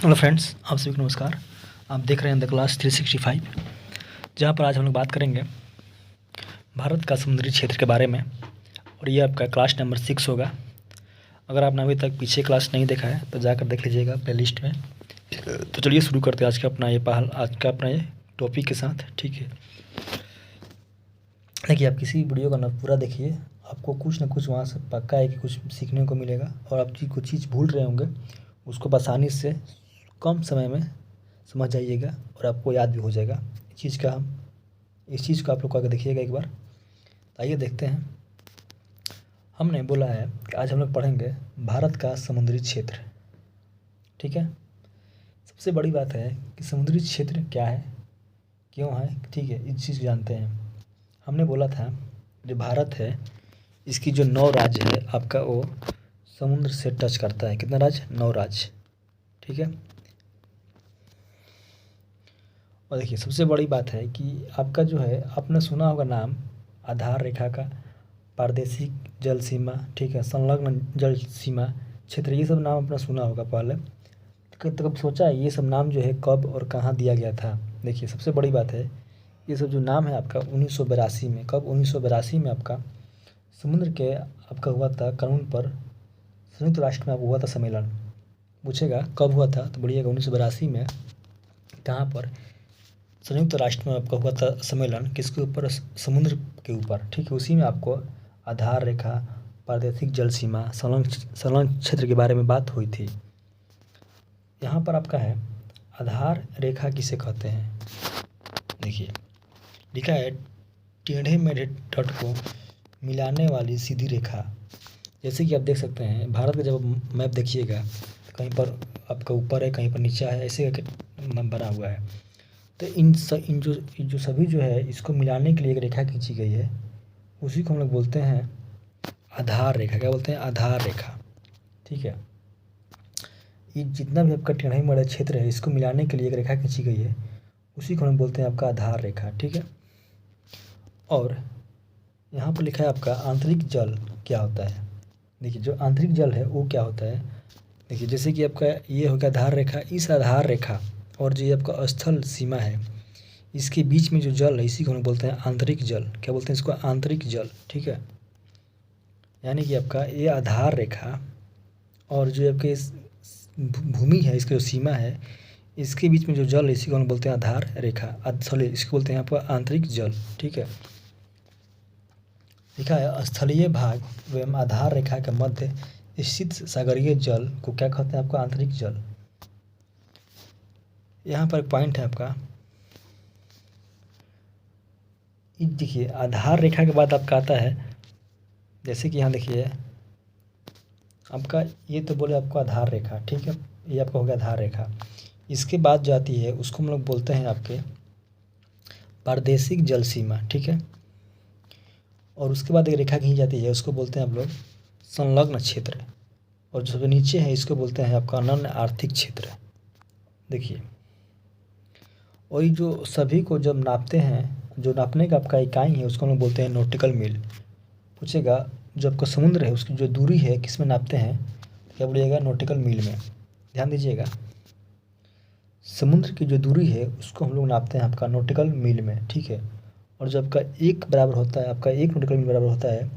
Hello friends, आप सभी को नमस्कार। आप देख रहे हैं द क्लास 365, जहाँ पर आज हम लोग बात करेंगे भारत का समुद्री क्षेत्र के बारे में। और ये आपका क्लास नंबर 6 होगा। अगर आपने अभी तक पीछे क्लास नहीं देखा है तो जाकर देख लीजिएगा प्ले लिस्ट में। तो चलिए शुरू करते हैं आज का अपना ये टॉपिक के साथ। ठीक है, देखिए, आप किसी वीडियो का ना पूरा देखिए, आपको कुछ ना कुछ वहाँ से पक्का है कि कुछ सीखने को मिलेगा। और आप कुछ चीज़ भूल रहे होंगे, उसको आसानी से कम समय में समझ जाइएगा और आपको याद भी हो जाएगा। इस चीज़ को आप लोग को आगे देखिएगा एक बार। आइए देखते हैं। हमने बोला है कि आज हम लोग पढ़ेंगे भारत का समुद्री क्षेत्र। ठीक है, सबसे बड़ी बात है कि समुद्री क्षेत्र क्या है, क्यों है। ठीक है, इस चीज़ जानते हैं। हमने बोला था जो भारत है, इसकी जो 9 राज्य है आपका, वो समुद्र से टच करता है। कितना राज्य? 9 राज्य। ठीक है, और देखिए सबसे बड़ी बात है कि आपका जो है, आपने सुना होगा नाम आधार रेखा का, प्रादेशिक जल सीमा, ठीक है, संलग्न जल सीमा क्षेत्र, ये सब नाम आपने सुना होगा पहले। तो कब सोचा है ये सब नाम जो है कब और कहाँ दिया गया था? देखिए सबसे बड़ी बात है, ये सब जो नाम है आपका 1982 में, कब? 1982 में आपका समुद्र के आपका हुआ था कानून पर संयुक्त राष्ट्र में आपको हुआ था सम्मेलन। पूछेगा कब हुआ था तो बोलिएगा 1982 में। कहाँ पर? संयुक्त राष्ट्र में आपका हुआ था सम्मेलन। किसके ऊपर? समुद्र के ऊपर। ठीक है, उसी में आपको आधार रेखा, प्रादेशिक जल सीमा, संलग्न क्षेत्र के बारे में बात हुई थी। यहाँ पर आपका है आधार रेखा किसे कहते हैं। देखिए लिखा है टेढ़े मेढ़े तट को मिलाने वाली सीधी रेखा। जैसे कि आप देख सकते हैं भारत का जब मैप देखिएगा, कहीं पर आपका ऊपर है, कहीं पर नीचा है, ऐसे करके बना हुआ है। तो इन जो सभी जो है, इसको मिलाने के लिए एक रेखा खींची गई है, उसी को हम लोग बोलते हैं आधार रेखा। क्या बोलते हैं? आधार रेखा। ठीक है, ये जितना भी आपका टेढ़े मेढ़े क्षेत्र है, इसको मिलाने के लिए एक रेखा खींची गई है, उसी को हम बोलते हैं आपका आधार रेखा। ठीक है, और यहाँ पर लिखा है आपका आंतरिक जल क्या होता है। देखिए जो आंतरिक जल है वो क्या होता है। देखिए जैसे कि आपका ये हो गया आधार रेखा, इस आधार रेखा और जो ये आपका स्थल सीमा है, इसके बीच में जो जल है, इसी को हम बोलते हैं आंतरिक जल। क्या बोलते हैं इसको? आंतरिक जल। ठीक है, यानी कि आपका ये आधार रेखा और जो आपके इस भूमि है, इसकी जो सीमा है, इसके बीच में जो जल है, इसी को हम बोलते हैं आधार रेखा। सॉरी, इसको बोलते हैं यहाँ पर आंतरिक जल। ठीक है, लिखा है स्थलीय भाग एवं आधार रेखा के मध्य स्थित सागरीय जल को क्या कहते हैं? आपका आंतरिक जल। यहाँ पर एक पॉइंट है आपका, देखिए आधार रेखा के बाद आपका आता है, जैसे कि यहाँ देखिए आपका ये तो बोले आपको आधार रेखा। ठीक है, ये आपका हो गया आधार रेखा। इसके बाद जो आती है उसको हम लोग बोलते हैं आपके प्रादेशिक जल सीमा। ठीक है, और उसके बाद एक रेखा खींची जाती है, उसको बोलते हैं आप लोग संलग्न क्षेत्र। और जो नीचे है इसको बोलते हैं आपका अनन्य आर्थिक क्षेत्र। देखिए, और ये जो सभी को जब नापते हैं, जो नापने का आपका इकाई है, उसको हम लोग बोलते हैं नॉटिकल मील। पूछेगा जो आपका समुद्र है उसकी जो दूरी है किस में नापते हैं, क्या बोलिएगा? नॉटिकल मील में। ध्यान दीजिएगा, समुद्र की जो दूरी है उसको हम लोग नापते हैं आपका नॉटिकल मील में। ठीक है, और जो आपका एक बराबर होता है, आपका एक नॉटिकल मील बराबर होता है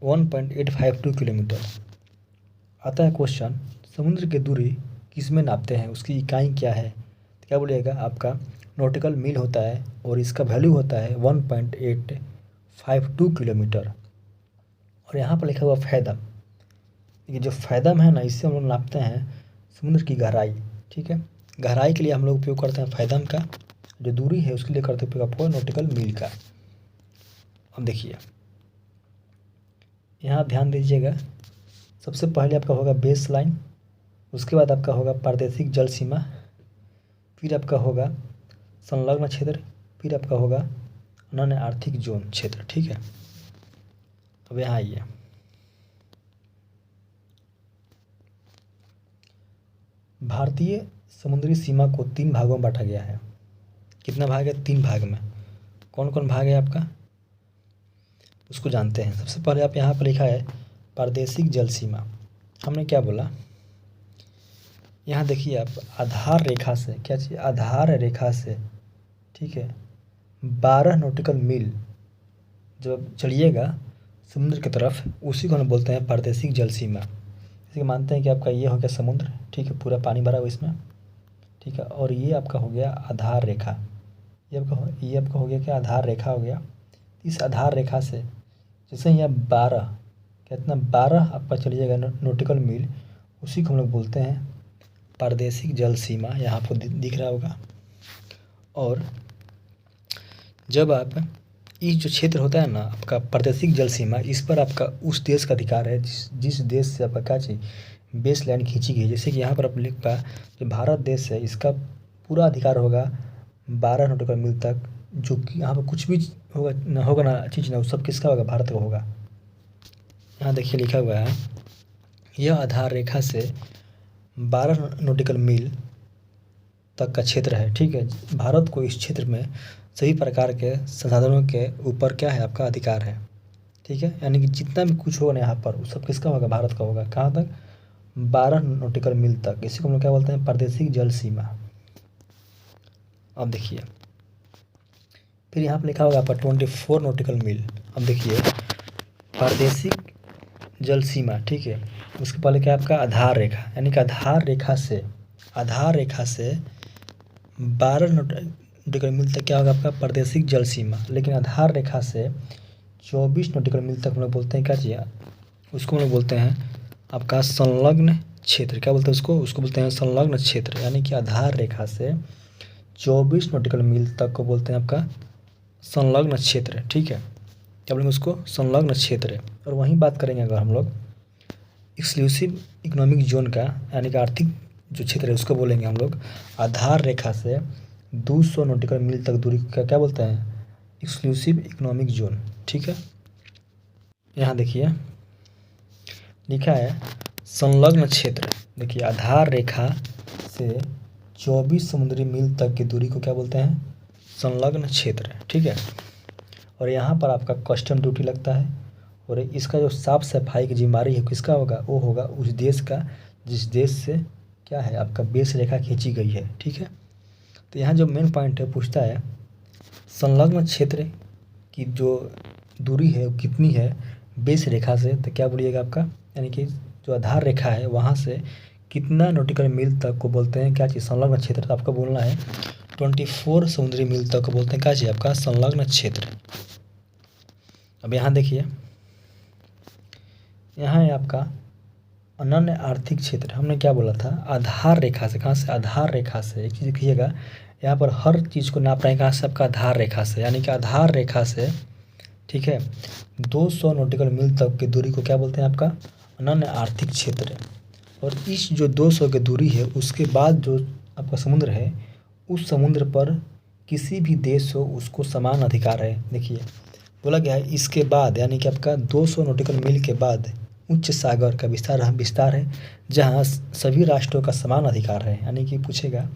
1.852 किलोमीटर। आता है क्वेश्चन, समुद्र की दूरी किस में नापते हैं, उसकी इकाई क्या है? तो क्या बोलिएगा? आपका नॉटिकल मील होता है और इसका वैल्यू होता है 1.852 किलोमीटर। और यहाँ पर लिखा हुआ फैदम। ये जो फैदम है ना, इससे हम लोग नापते हैं समुद्र की गहराई। ठीक है, गहराई के लिए हम लोग उपयोग करते हैं फैदम का, जो दूरी है उसके लिए करते हैं उपयोग आपको नॉटिकल मील का। अब देखिए यहाँ ध्यान दीजिएगा, सबसे पहले आपका होगा बेस लाइन, उसके बाद आपका होगा प्रादेशिक जल सीमा, फिर आपका होगा संलग्न क्षेत्र, फिर आपका होगा अनन्य आर्थिक जोन क्षेत्र। ठीक है, अब यहाँ आइए, भारतीय समुद्री सीमा को 3 भागों में बांटा गया है। कितना भाग है? 3 भाग में। कौन कौन भाग है आपका, उसको जानते हैं। सबसे पहले आप यहाँ पर लिखा है प्रादेशिक जल सीमा। हमने क्या बोला? यहाँ देखिए आप आधार रेखा से क्या चीज़ आधार रेखा से, ठीक है, 12 नॉटिकल मील जब चलिएगा समुद्र की तरफ, उसी को हम बोलते हैं प्रादेशिक जल सीमा। जैसे कि मानते हैं कि आपका ये हो गया समुद्र, ठीक है, पूरा पानी भरा हुआ इसमें, ठीक है, और ये आपका हो गया आधार रेखा। ये आपका हो गया क्या, आधार रेखा हो गया। इस आधार रेखा से जैसे ही आप 12, कितना 12 आपका चलिएगा नॉटिकल मील, उसी को हम लोग बोलते हैं प्रादेशिक जल सीमा। यहाँ आपको दिख रहा होगा। और जब आप इस जो क्षेत्र होता है ना आपका प्रादेशिक जल सीमा, इस पर आपका उस देश का अधिकार है जिस देश से आपका क्या चाहिए बेस लाइन खींची गई है। जैसे कि यहाँ पर आप लिख पा जो भारत देश है, इसका पूरा अधिकार होगा 12 नॉटिकल मील तक, जो कि यहाँ पर कुछ भी होगा ना चीज़ ना, वो सब किसका होगा, भारत का होगा। यहाँ देखिए लिखा हुआ है, यह आधार रेखा से 12 नॉटिकल मील तक का क्षेत्र है, ठीक है। भारत को इस क्षेत्र में सभी प्रकार के संसाधनों के ऊपर क्या है, आपका अधिकार है, ठीक है। यानी कि जितना भी कुछ होगा ना यहाँ पर, वो सब किसका होगा, भारत का होगा। कहाँ तक, 12 नॉटिकल मील तक। इसी को हम लोग क्या बोलते हैं, प्रादेशिक जल सीमा। अब देखिए फिर यहाँ पर लिखा होगा आपका 24 नॉटिकल मील। अब देखिए प्रादेशिक जल सीमा, ठीक है, उसके पहले क्या आपका आधार रेखा, यानी कि आधार रेखा से 12 नॉटिकल मील तक क्या होगा आपका प्रादेशिक जल सीमा। लेकिन आधार रेखा से 24 नॉटिकल मील तक हम लोग बोलते हैं क्या चाहिए, उसको हम लोग बोलते हैं आपका संलग्न क्षेत्र। क्या बोलते हैं उसको बोलते हैं संलग्न क्षेत्र। यानी कि आधार रेखा से 24 नॉटिकल मील तक को बोलते हैं आपका संलग्न क्षेत्र, ठीक है। क्या बोलेंगे उसको, संलग्न क्षेत्र। और वहीं बात करेंगे अगर हम लोग एक्सक्लूसिव इकोनॉमिक जोन का, यानी कि आर्थिक जो क्षेत्र है, उसको बोलेंगे हम लोग आधार रेखा से 200 नॉटिकल मील तक दूरी का क्या बोलते हैं, एक्सक्लूसिव इकोनॉमिक जोन, ठीक है। यहाँ देखिए लिखा है संलग्न क्षेत्र। देखिए आधार रेखा से 24 समुद्री मील तक की दूरी को क्या बोलते हैं, संलग्न क्षेत्र, ठीक है। और यहाँ पर आपका कस्टम ड्यूटी लगता है, और इसका जो साफ सफाई की जिम्मेदारी है किसका होगा, वो होगा उस देश का जिस देश से क्या है आपका बेस रेखा खींची गई है, ठीक है। तो यहाँ जो मेन पॉइंट है पूछता है संलग्न क्षेत्र की जो दूरी है वो कितनी है बेस रेखा से, तो क्या बोलिएगा आपका, यानी कि जो आधार रेखा है वहाँ से कितना नॉटिकल मील तक को बोलते हैं क्या चीज़, संलग्न क्षेत्र। तो आपको बोलना है 24 समुद्री मील तक को बोलते हैं क्या चीज़, आपका संलग्न क्षेत्र। अब यहाँ देखिए, यहाँ है आपका अनन्य आर्थिक क्षेत्र। हमने क्या बोला था, आधार रेखा से, कहाँ से, आधार रेखा से। एक चीज़ देखिएगा यहाँ पर हर चीज़ को नाप रहे हैं कहाँ से, आपका आधार रेखा से। यानी कि आधार रेखा से, ठीक है, 200 नॉटिकल मील तक की दूरी को क्या बोलते हैं, आपका अनन्य आर्थिक क्षेत्र। और इस जो 200 की दूरी है उसके बाद जो आपका समुद्र है, उस समुद्र पर किसी भी देश हो उसको समान अधिकार है। देखिए बोला गया है इसके बाद, यानी कि आपका 200 नॉटिकल मील के बाद उच्च सागर का विस्तार है जहाँ सभी राष्ट्रों का समान अधिकार है। यानी कि पूछेगा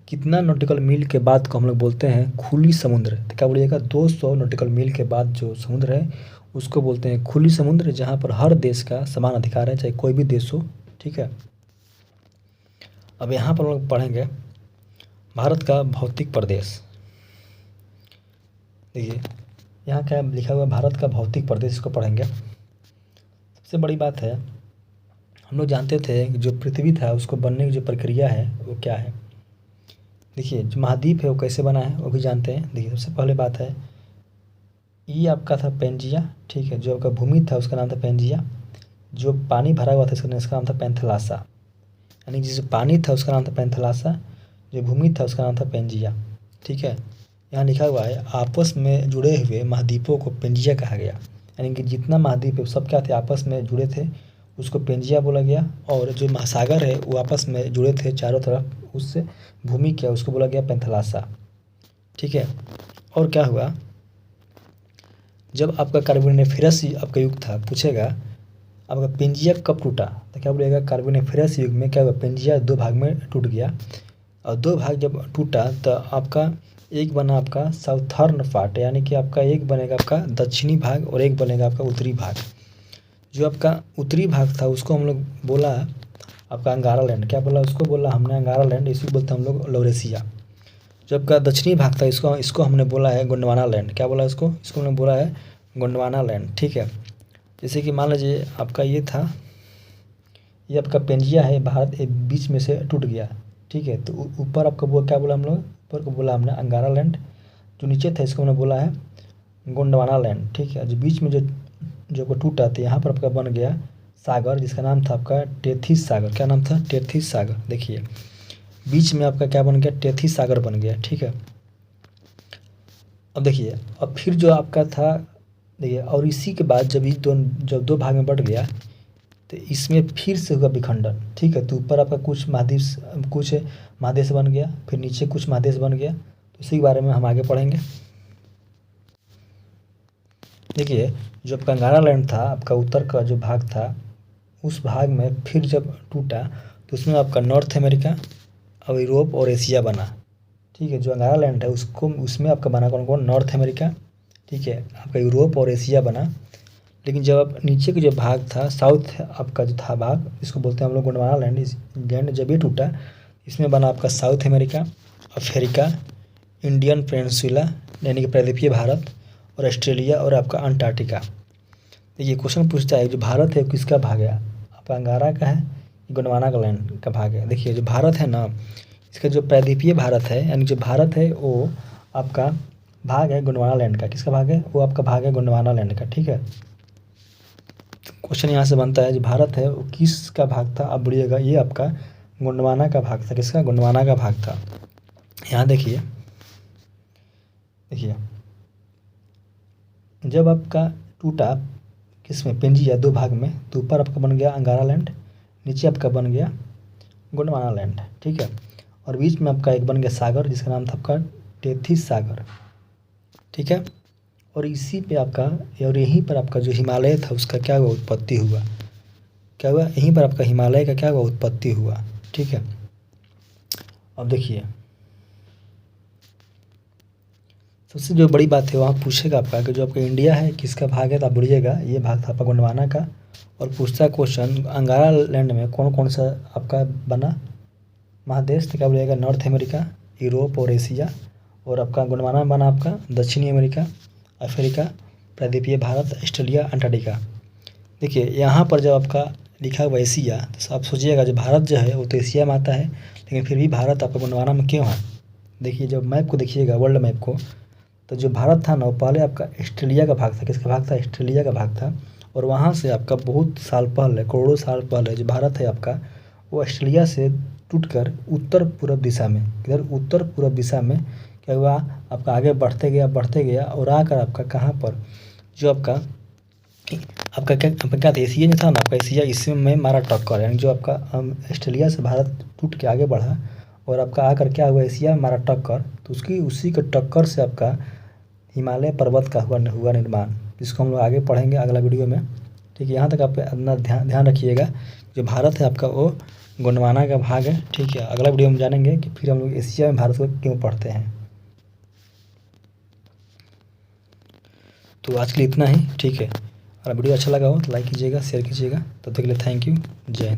कितना नॉटिकल मील के बाद को हम लोग बोलते हैं खुली समुद्र। तो क्या बोलिएगा, 200 नॉटिकल मील के बाद जो समुद्र है उसको बोलते हैं खुली समुद्र, जहाँ पर हर देश का समान अधिकार है, चाहे कोई भी देश हो, ठीक है। अब यहाँ पर हम लोग पढ़ेंगे भारत का भौतिक प्रदेश। देखिए यहाँ क्या लिखा हुआ है, भारत का भौतिक प्रदेश, इसको पढ़ेंगे। सबसे बड़ी बात है, हम लोग जानते थे कि जो पृथ्वी था उसको बनने की जो प्रक्रिया है वो क्या है। देखिए जो महाद्वीप है वो कैसे बना है वो भी जानते हैं। देखिए सबसे पहले बात है, ये आपका था पेंजिया, ठीक है, जो आपका भूमि था उसका नाम था पेंजिया। जो पानी भरा हुआ था इसका नाम था पैंथलासा। यानी जिस पानी था उसका नाम था पैंथलासा, जो भूमि था उसका नाम था पेंजिया, ठीक है। यहाँ लिखा हुआ है आपस में जुड़े हुए महाद्वीपों को पेंजिया कहा गया। यानी कि जितना महाद्वीप है सब क्या थे, आपस में जुड़े थे, उसको पेंजिया बोला गया। और जो महासागर है वो आपस में जुड़े थे चारों तरफ, उससे भूमि क्या उसको बोला गया पैंथलासा, ठीक है। और क्या हुआ, जब आपका कार्बोनिफेरस आपका युग था, पूछेगा आपका पेंजिया कब टूटा, तो क्या बोलेगा कार्बोनिफेरस युग में क्या हुआ, पेंजिया 2 भाग में टूट गया। और 2 भाग जब टूटा तो आपका एक बना आपका साउथर्न पार्ट, यानी कि आपका एक बनेगा आपका दक्षिणी भाग और एक बनेगा आपका उत्तरी भाग। जो आपका उत्तरी भाग था उसको हम लोग बोला आपका अंगारा लैंड, क्या बोला उसको, बोला हमने अंगारा लैंड, इसी बोलते हैं हम लोग लौरेसिया। जो आपका दक्षिणी भाग था इसको इसको हमने बोला है गोंडवाना लैंड, क्या बोला इसको, इसको हमने बोला है गोंडवाना लैंड, ठीक है। जैसे कि मान लीजिए आपका ये था, ये आपका पेंजिया है, भारत बीच में से टूट गया, ठीक है। तो ऊपर आपका वो क्या बोला हम लोग, ऊपर को बोला हमने अंगारा लैंड, जो नीचे था इसको हमने बोला है गोंडवाना लैंड, ठीक है। जो बीच में जो को टूटा तो यहाँ पर आपका बन गया सागर, जिसका नाम था आपका टेथिस सागर, क्या नाम था, टेथिस सागर। देखिए बीच में आपका क्या बन गया, टेथिस सागर बन गया, ठीक है। अब देखिए, अब फिर जो आपका था, देखिए और इसी के बाद जब दो भाग में बट गया तो इसमें फिर से हुआ विखंडन, ठीक है। तो ऊपर आपका कुछ महादेश बन गया, फिर नीचे कुछ महादेश बन गया, तो इसी के बारे में हम आगे पढ़ेंगे। देखिए जो आपका अंगारा लैंड था, आपका उत्तर का जो भाग था, उस भाग में फिर जब टूटा तो उसमें आपका नॉर्थ अमेरिका और यूरोप और एशिया बना, ठीक है। जो अंगारा लैंड है उसको उसमें आपका बना कौन कौन, नॉर्थ अमेरिका, ठीक है, आपका यूरोप और एशिया बना। लेकिन जब आप नीचे का जो भाग था, साउथ आपका जो था भाग, इसको बोलते हैं हम लोग गोंडवाना लैंड, इस लैंड जब ये टूटा इसमें बना आपका south America, Africa, Indian peninsula यानी कि प्रायद्वीपीय भारत, और ऑस्ट्रेलिया और आपका अंटार्कटिका। ये क्वेश्चन पूछता है जो भारत है किसका भाग है, आपका अंगारा का है, गोंडवाना का लैंड का भाग है। देखिए जो भारत है ना, इसका जो प्रायद्वीपीय भारत है, यानी जो भारत है वो आपका भाग है गोंडवाना लैंड का, किसका भाग है, वो आपका भाग है गोंडवाना लैंड का, ठीक है। क्वेश्चन यहाँ से बनता है जो भारत है वो किसका भाग था, आप बोलिएगा ये आपका गोंडवाना का भाग था, किसका, गोंडवाना का भाग था। यहाँ देखिए जब आपका टूटा किसमें, पेंजिया दो भाग में, तो ऊपर आपका बन गया अंगारा लैंड, नीचे आपका बन गया गोंडवाना लैंड, ठीक है। और बीच में आपका एक बन गया सागर जिसका नाम था आपका टेथिस सागर, ठीक है। और इसी पे आपका और यहीं पर आपका जो हिमालय था उसका क्या हुआ, उत्पत्ति हुआ, क्या हुआ, यहीं पर आपका हिमालय का क्या हुआ, उत्पत्ति हुआ, ठीक है। अब देखिए सबसे जो बड़ी बात है वहाँ पूछेगा आपका कि जो आपका इंडिया है किसका भाग है, तो आप बोलिएगा ये भाग था आपका गोंडवाना का। और पूछता है क्वेश्चन अंगारा लैंड में कौन कौन सा आपका बना महादेश, तो क्या बोलिएगा नॉर्थ अमेरिका, यूरोप और एशिया। और आपका गोंडवाना बना आपका दक्षिणी अमेरिका, अफ्रीका, प्रायद्वीपीय भारत, ऑस्ट्रेलिया, अंटार्कटिका। देखिए यहाँ पर जब आपका लिखा हुआ एशिया, तो आप सोचिएगा जो भारत जो है वो तो एशिया में आता है, लेकिन फिर भी भारत आपका गोंडवाना में क्यों है। देखिए जब मैप को देखिएगा, वर्ल्ड मैप को, तो जो भारत था ना वो पहले आपका ऑस्ट्रेलिया का भाग था, किसका भाग था, ऑस्ट्रेलिया का भाग था। और वहाँ से आपका बहुत साल पहले, करोड़ों साल पहले जो भारत है आपका, वो ऑस्ट्रेलिया से टूटकर उत्तर पूर्व दिशा में, इधर उत्तर पूर्व दिशा में क्या हुआ, आपका आगे बढ़ते गया और आकर आपका कहाँ पर, जो आपका क्या था, एशिया जो था ना आपका, एशिया इसमें मारा टक्कर, यानी जो आपका ऑस्ट्रेलिया से भारत टूट के आगे बढ़ा और आपका आकर क्या हुआ, एशिया में मारा टक्कर, तो उसी के टक्कर से आपका हिमालय पर्वत का हुआ निर्माण, जिसको हम लोग आगे पढ़ेंगे अगला वीडियो में, ठीक है। यहाँ तक आप अपना ध्यान रखिएगा, जो भारत है आपका वो गोंडवाना का भाग है, ठीक है। अगला वीडियो में जानेंगे कि फिर हम लोग एशिया में भारत को क्यों पढ़ते हैं। तो आज के लिए इतना ही, ठीक है। अगर वीडियो अच्छा लगा हो तो लाइक कीजिएगा, शेयर कीजिएगा। तब तक के लिए थैंक यू, जय हिंद।